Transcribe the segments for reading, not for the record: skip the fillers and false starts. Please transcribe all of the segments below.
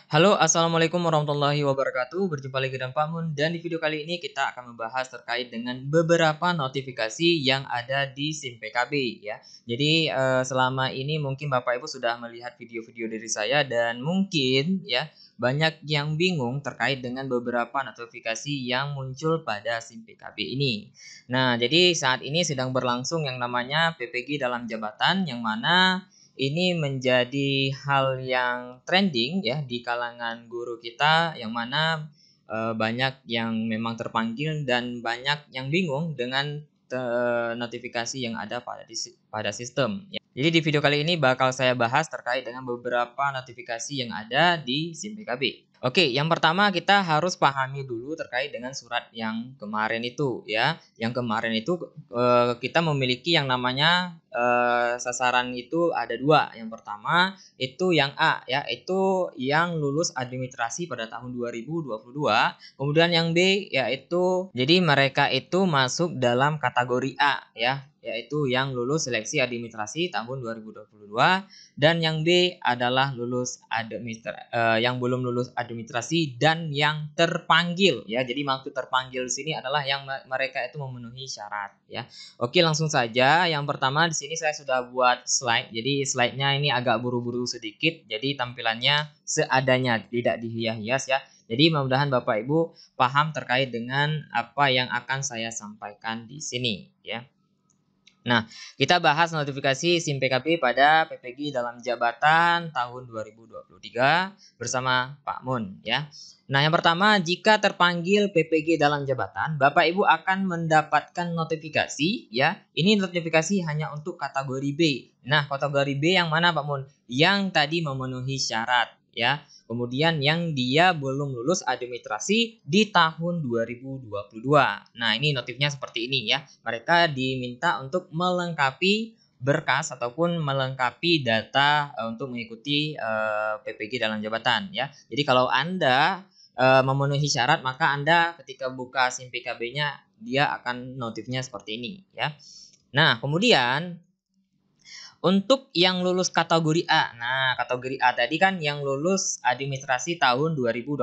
Halo, assalamualaikum warahmatullahi wabarakatuh. Berjumpa lagi dengan Pak Mun, dan di video kali ini kita akan membahas terkait dengan beberapa notifikasi yang ada di SIM PKB ya. Jadi selama ini mungkin Bapak Ibu sudah melihat video-video dari saya dan mungkin ya banyak yang bingung terkait dengan beberapa notifikasi yang muncul pada SIM PKB ini. Nah, jadi saat ini sedang berlangsung yang namanya PPG dalam jabatan, yang mana ini menjadi hal yang trending ya di kalangan guru kita, yang mana banyak yang memang terpanggil dan banyak yang bingung dengan notifikasi yang ada pada sistem ya. Jadi di video kali ini bakal saya bahas terkait dengan beberapa notifikasi yang ada di SIM PKB. Oke, yang pertama kita harus pahami dulu terkait dengan surat yang kemarin itu ya. Yang kemarin itu kita memiliki yang namanya sasaran itu ada dua. Yang pertama itu yang A ya, itu yang lulus administrasi pada tahun 2022. Kemudian yang B yaitu jadi mereka itu masuk dalam kategori A ya, yaitu yang lulus seleksi administrasi tahun 2022, dan yang B adalah yang belum lulus administrasi dan yang terpanggil ya. Jadi maksud terpanggil di sini adalah yang mereka itu memenuhi syarat ya. Oke, langsung saja. Yang pertama di sini saya sudah buat slide. Jadi slide-nya ini agak buru-buru sedikit. Jadi tampilannya seadanya, tidak dihias-hias ya. Jadi mudah-mudahan Bapak Ibu paham terkait dengan apa yang akan saya sampaikan di sini ya. Nah, kita bahas notifikasi SIM PKB pada PPG dalam jabatan tahun 2023 bersama Pak Mun ya. Nah, yang pertama, jika terpanggil PPG dalam jabatan, Bapak Ibu akan mendapatkan notifikasi ya. Ini notifikasi hanya untuk kategori B. Nah, kategori B yang mana Pak Mun? Yang tadi memenuhi syarat ya. Kemudian yang dia belum lulus administrasi di tahun 2022. Nah, ini notifnya seperti ini ya. Mereka diminta untuk melengkapi berkas ataupun melengkapi data untuk mengikuti PPG dalam jabatan ya. Jadi kalau Anda memenuhi syarat, maka Anda ketika buka SIM PKB-nya dia akan notifnya seperti ini ya. Nah, kemudian untuk yang lulus kategori A. Nah, kategori A tadi kan yang lulus administrasi tahun 2022.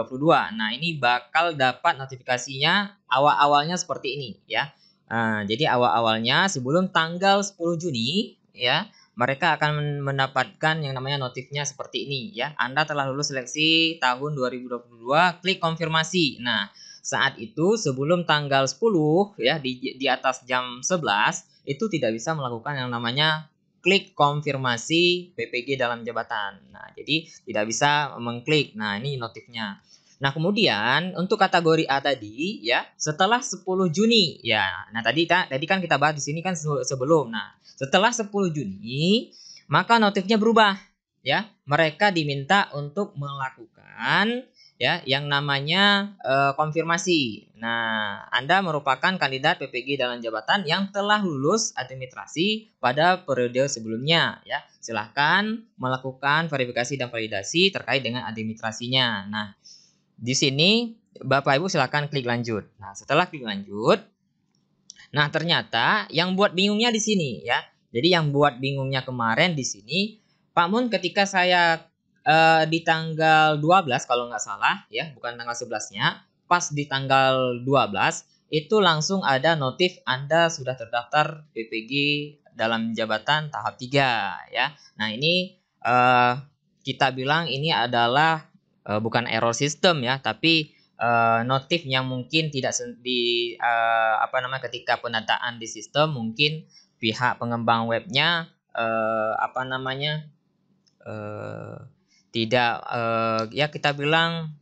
Nah, ini bakal dapat notifikasinya awal-awalnya seperti ini ya. Nah, jadi awal-awalnya sebelum tanggal 10 Juni ya, mereka akan mendapatkan yang namanya notifnya seperti ini ya. Anda telah lulus seleksi tahun 2022, klik konfirmasi. Nah, saat itu sebelum tanggal 10 ya, di atas jam 11 itu tidak bisa melakukan yang namanya klik konfirmasi PPG dalam jabatan. Nah, jadi tidak bisa mengklik. Nah, ini notifnya. Nah, kemudian untuk kategori A tadi ya, setelah 10 Juni ya. Nah, tadi kan kita bahas di sini kan sebelum. Nah, setelah 10 Juni maka notifnya berubah ya. Mereka diminta untuk melakukan ya yang namanya konfirmasi. Nah, Anda merupakan kandidat PPG dalam jabatan yang telah lulus administrasi pada periode sebelumnya ya. Silahkan melakukan verifikasi dan validasi terkait dengan administrasinya. Nah, di sini Bapak Ibu silahkan klik lanjut. Nah, setelah klik lanjut, nah ternyata yang buat bingungnya di sini ya. Jadi yang buat bingungnya kemarin di sini, Pak Mun, ketika saya di tanggal 12 kalau nggak salah ya, bukan tanggal 11-nya, pas di tanggal 12 itu langsung ada notif Anda sudah terdaftar PPG dalam jabatan tahap 3 ya. Nah, ini kita bilang ini adalah bukan error sistem ya, tapi notif yang mungkin tidak ketika pendataan di sistem mungkin pihak pengembang webnya tidak ya kita bilang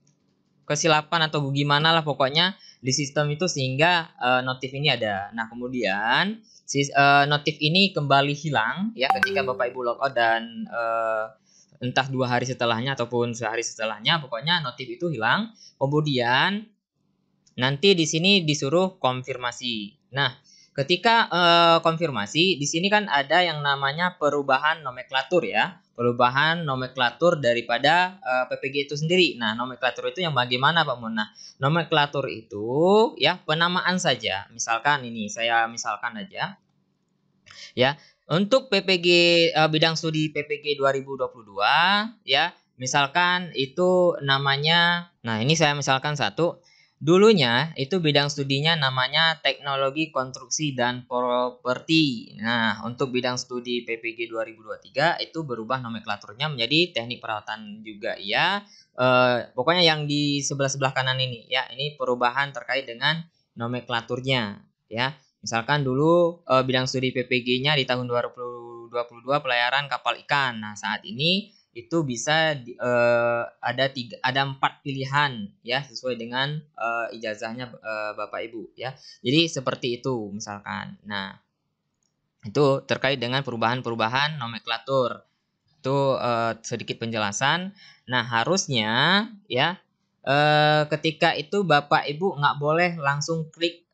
kesilapan atau gimana lah pokoknya di sistem itu, sehingga notif ini ada. Nah, kemudian notif ini kembali hilang ya ketika Bapak Ibu logout dan entah 2 hari setelahnya ataupun sehari setelahnya, pokoknya notif itu hilang. Kemudian nanti di sini disuruh konfirmasi. Nah, ketika konfirmasi di sini kan ada yang namanya perubahan nomenklatur ya. Perubahan nomenklatur daripada PPG itu sendiri. Nah, nomenklatur itu yang bagaimana Pak Mun? Nah, nomenklatur itu ya penamaan saja. Misalkan ini saya misalkan aja ya. Untuk PPG bidang studi PPG 2022 ya, misalkan itu namanya, nah ini saya misalkan satu, dulunya itu bidang studinya namanya Teknologi Konstruksi dan Properti. Nah, untuk bidang studi PPG 2023 itu berubah nomenklaturnya menjadi Teknik Perawatan juga ya. Pokoknya yang di sebelah-sebelah kanan ini ya, ini perubahan terkait dengan nomenklaturnya ya. Misalkan dulu bidang studi PPG-nya di tahun 2022 pelayaran kapal ikan. Nah, saat ini itu bisa ada 4 pilihan ya, sesuai dengan ijazahnya Bapak Ibu ya. Jadi seperti itu misalkan. Nah, itu terkait dengan perubahan-perubahan nomenklatur. Itu sedikit penjelasan. Nah, harusnya ya ketika itu Bapak Ibu nggak boleh langsung klik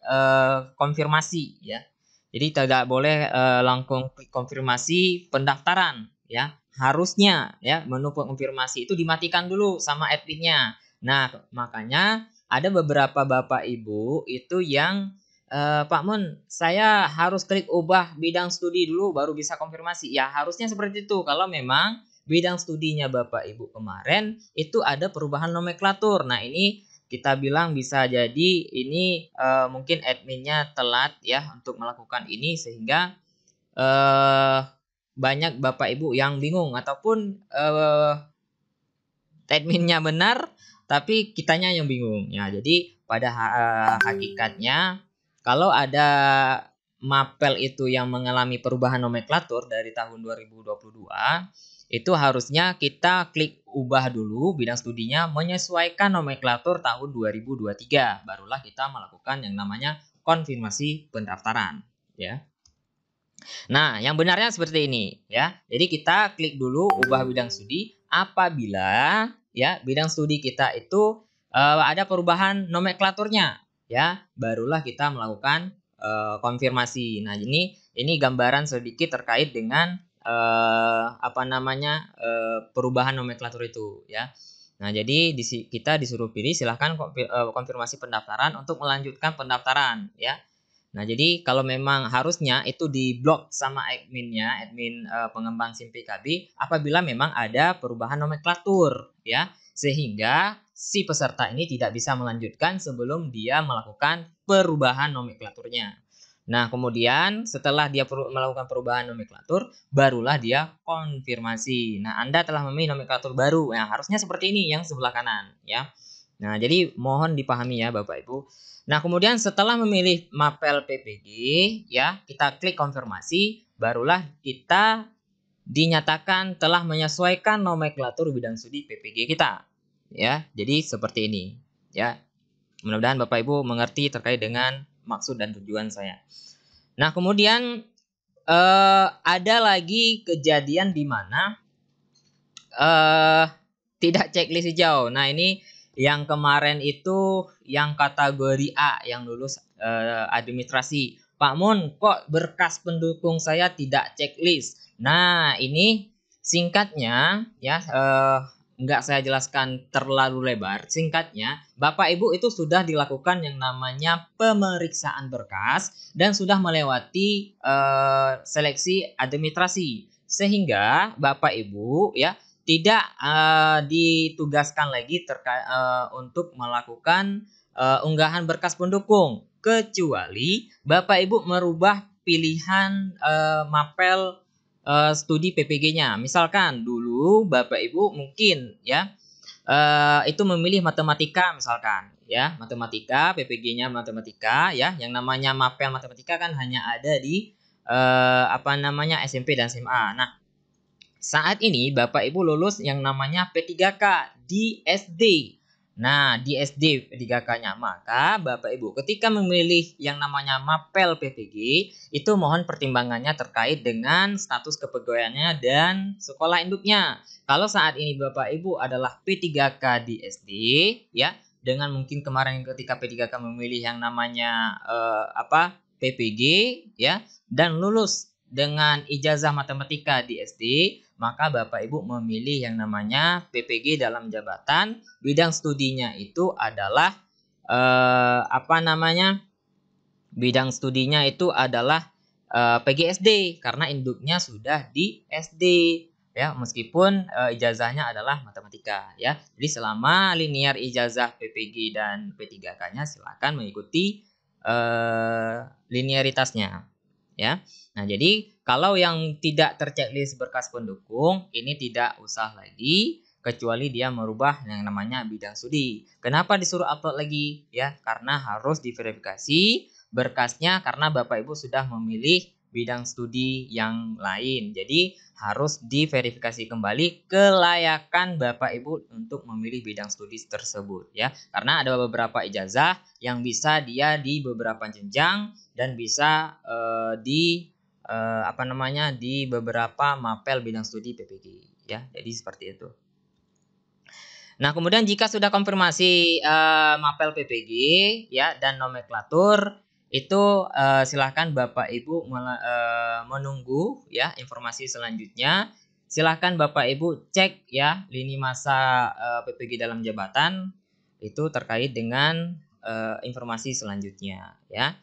konfirmasi ya. Jadi tidak boleh langsung klik konfirmasi pendaftaran ya. Harusnya ya menu konfirmasi itu dimatikan dulu sama adminnya. Nah, makanya ada beberapa Bapak Ibu itu yang Pak Mun, saya harus klik ubah bidang studi dulu baru bisa konfirmasi. Ya, harusnya seperti itu. Kalau memang bidang studinya Bapak Ibu kemarin itu ada perubahan nomenklatur. Nah, ini kita bilang bisa jadi ini mungkin adminnya telat ya untuk melakukan ini, sehingga banyak Bapak Ibu yang bingung, ataupun adminnya benar tapi kitanya yang bingung ya. Jadi pada hakikatnya kalau ada mapel itu yang mengalami perubahan nomenklatur dari tahun 2022, itu harusnya kita klik ubah dulu bidang studinya menyesuaikan nomenklatur tahun 2023, barulah kita melakukan yang namanya konfirmasi pendaftaran ya. Nah, yang benarnya seperti ini ya. Jadi kita klik dulu ubah bidang studi apabila ya bidang studi kita itu ada perubahan nomenklaturnya ya, barulah kita melakukan konfirmasi. Nah, ini gambaran sedikit terkait dengan perubahan nomenklatur itu ya. Nah, jadi kita disuruh pilih silahkan konfirmasi pendaftaran untuk melanjutkan pendaftaran ya. Nah, jadi kalau memang harusnya itu diblok sama adminnya, admin pengembang SIM PKB apabila memang ada perubahan nomenklatur ya, sehingga si peserta ini tidak bisa melanjutkan sebelum dia melakukan perubahan nomenklaturnya. Nah, kemudian setelah dia melakukan perubahan nomenklatur, barulah dia konfirmasi. Nah, Anda telah memilih nomenklatur baru. Nah, harusnya seperti ini yang sebelah kanan ya. Nah, jadi mohon dipahami ya Bapak Ibu. Nah, kemudian setelah memilih mapel PPG ya, kita klik konfirmasi, barulah kita dinyatakan telah menyesuaikan nomenklatur bidang studi PPG kita. Ya, jadi seperti ini ya. Mudah-mudahan Bapak Ibu mengerti terkait dengan maksud dan tujuan saya. Nah, kemudian ada lagi kejadian di mana tidak checklist hijau. Nah, ini yang kemarin itu yang kategori A yang lulus administrasi. Pak Mun, kok berkas pendukung saya tidak checklist? Nah, ini singkatnya ya, nggak saya jelaskan terlalu lebar. Singkatnya, Bapak Ibu itu sudah dilakukan yang namanya pemeriksaan berkas dan sudah melewati seleksi administrasi, sehingga Bapak Ibu ya tidak ditugaskan lagi untuk melakukan unggahan berkas pendukung, kecuali Bapak Ibu merubah pilihan mapel studi PPG-nya. Misalkan dulu Bapak Ibu mungkin ya itu memilih matematika misalkan ya, matematika, PPG-nya matematika ya, yang namanya mapel matematika kan hanya ada di SMP dan SMA. Nah, saat ini Bapak Ibu lulus yang namanya P3K di SD. Nah, di SD P3K-nya, maka Bapak Ibu ketika memilih yang namanya mapel PPG, itu mohon pertimbangannya terkait dengan status kepegawaiannya dan sekolah induknya. Kalau saat ini Bapak Ibu adalah P3K di SD, ya, dengan mungkin kemarin ketika P3K memilih yang namanya PPG, ya, dan lulus dengan ijazah matematika di SD, maka Bapak Ibu memilih yang namanya PPG dalam jabatan, bidang studinya itu adalah bidang studinya itu adalah PGSD karena induknya sudah di SD ya, meskipun ijazahnya adalah matematika ya. Jadi selama linear ijazah PPG dan P3K-nya silakan mengikuti linearitasnya ya. Nah, jadi kalau yang tidak terchecklist berkas pendukung ini tidak usah lagi, kecuali dia merubah yang namanya bidang studi. Kenapa disuruh upload lagi ya? Karena harus diverifikasi berkasnya karena Bapak Ibu sudah memilih bidang studi yang lain. Jadi harus diverifikasi kembali kelayakan Bapak Ibu untuk memilih bidang studi tersebut ya. Karena ada beberapa ijazah yang bisa dia di beberapa jenjang dan bisa di beberapa mapel bidang studi PPG ya. Jadi seperti itu. Nah, kemudian jika sudah konfirmasi mapel PPG ya dan nomenklatur itu silahkan Bapak Ibu menunggu ya informasi selanjutnya. Silahkan Bapak Ibu cek ya lini masa PPG dalam jabatan itu terkait dengan informasi selanjutnya ya.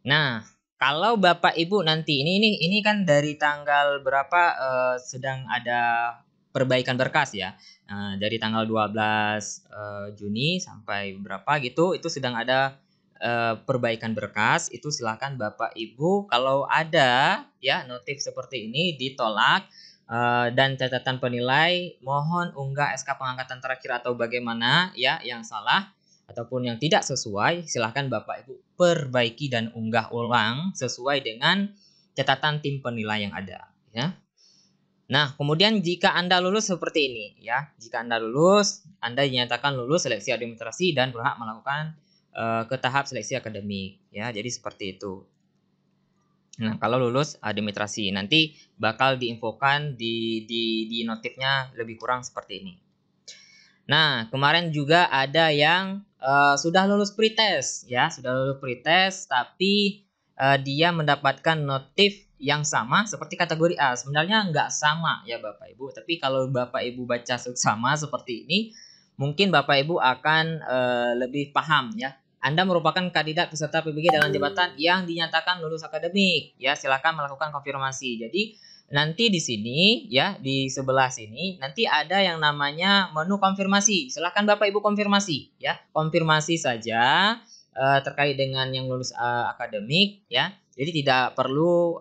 Nah, kalau Bapak Ibu nanti ini kan dari tanggal berapa sedang ada perbaikan berkas ya. Dari tanggal 12 Juni sampai berapa gitu itu sedang ada perbaikan berkas. Itu silakan Bapak Ibu kalau ada ya notif seperti ini ditolak dan catatan penilai mohon unggah SK pengangkatan terakhir atau bagaimana ya yang salah ataupun yang tidak sesuai, silahkan Bapak Ibu perbaiki dan unggah ulang sesuai dengan catatan tim penilai yang ada ya. Nah, kemudian jika Anda lulus seperti ini ya. Jika Anda lulus, Anda dinyatakan lulus seleksi administrasi dan berhak melakukan ke tahap seleksi akademik ya. Jadi seperti itu. Nah, kalau lulus administrasi nanti bakal diinfokan di notifnya lebih kurang seperti ini. Nah, kemarin juga ada yang sudah lulus pretest ya, sudah lulus pretest tapi dia mendapatkan notif yang sama seperti kategori A. Sebenarnya nggak sama ya Bapak Ibu, tapi kalau Bapak Ibu baca sama seperti ini, mungkin Bapak Ibu akan lebih paham ya. Anda merupakan kandidat peserta PBG dalam jabatan yang dinyatakan lulus akademik ya, silakan melakukan konfirmasi. Jadi nanti di sini ya di sebelah sini nanti ada yang namanya menu konfirmasi. Silahkan Bapak Ibu konfirmasi ya. Konfirmasi saja terkait dengan yang lulus akademik ya. Jadi tidak perlu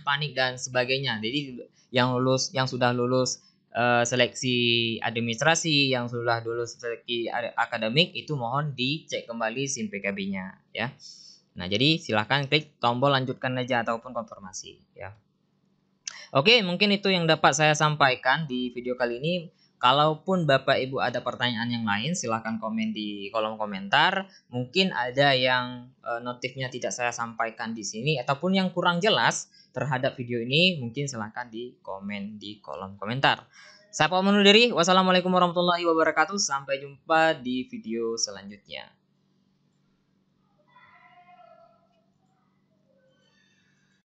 panik dan sebagainya. Jadi yang sudah lulus seleksi administrasi, yang sudah lulus seleksi akademik itu mohon dicek kembali SIM PKB-nya ya. Nah, jadi silahkan klik tombol lanjutkan aja ataupun konfirmasi ya. Oke, mungkin itu yang dapat saya sampaikan di video kali ini. Kalaupun Bapak Ibu ada pertanyaan yang lain, silahkan komen di kolom komentar. Mungkin ada yang notifnya tidak saya sampaikan di sini, ataupun yang kurang jelas terhadap video ini, mungkin silahkan di komen di kolom komentar. Saya pamit undur diri. Wassalamualaikum warahmatullahi wabarakatuh. Sampai jumpa di video selanjutnya.